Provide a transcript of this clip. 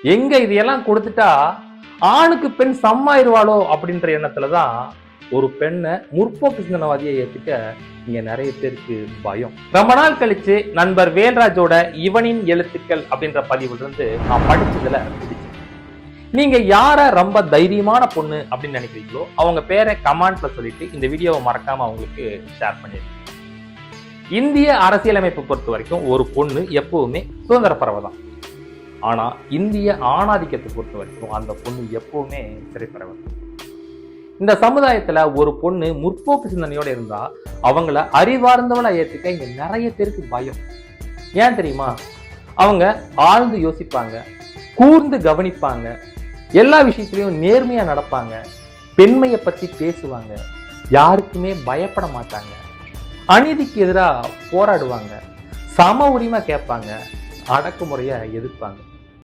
எங்க இதையெல்லாம் கொடுத்துட்டா ஆணுக்கு பெண் சம்மாயிருவாளோ அப்படின்ற எண்ணத்துலதான் ஒரு பெண்ணை முற்போக்கு சிந்தனைவாதியை ஏத்துக்க இங்க நிறைய பேருக்கு பயம். ரொம்ப நாள் கழிச்சு நண்பர் வேல்ராஜோட இவனின் எழுத்துக்கள் அப்படின்ற பதிவுல இருந்து நான் படிச்சதுல பிடிச்சு, நீங்க யார ரொம்ப தைரியமான பொண்ணு அப்படின்னு நினைக்கிறீங்களோ அவங்க பேரை கமெண்ட்ல சொல்லிட்டு இந்த வீடியோவை மறக்காம அவங்களுக்கு ஷேர் பண்ணிடுங்க. இந்திய அரசியலமைப்பு பொறுத்த வரைக்கும் ஒரு பொண்ணு எப்பவுமே சுதந்திர பறவை தான். ஆனா இந்திய ஆணாதிக்கத்தை பொறுத்த வரைக்கும் அந்த பொண்ணு எப்பவுமே சிறைப்பறவை. இந்த சமுதாயத்துல ஒரு பொண்ணு முற்போக்கு சிந்தனையோட இருந்தா அவங்கள அறிவார்ந்தவளை ஏத்துக்க இங்க நிறைய பேருக்கு பயம். ஏன் தெரியுமா? அவங்க ஆழ்ந்து யோசிப்பாங்க, கூர்ந்து கவனிப்பாங்க, எல்லா விஷயத்திலையும் நேர்மையா நடப்பாங்க, பெண்மையை பத்தி பேசுவாங்க, யாருக்குமே பயப்பட மாட்டாங்க, அநீதிக்கு எதிராக போராடுவாங்க, சம உரிமை கேட்பாங்க, அடக்குமுறையை எதிர்ப்பாங்க.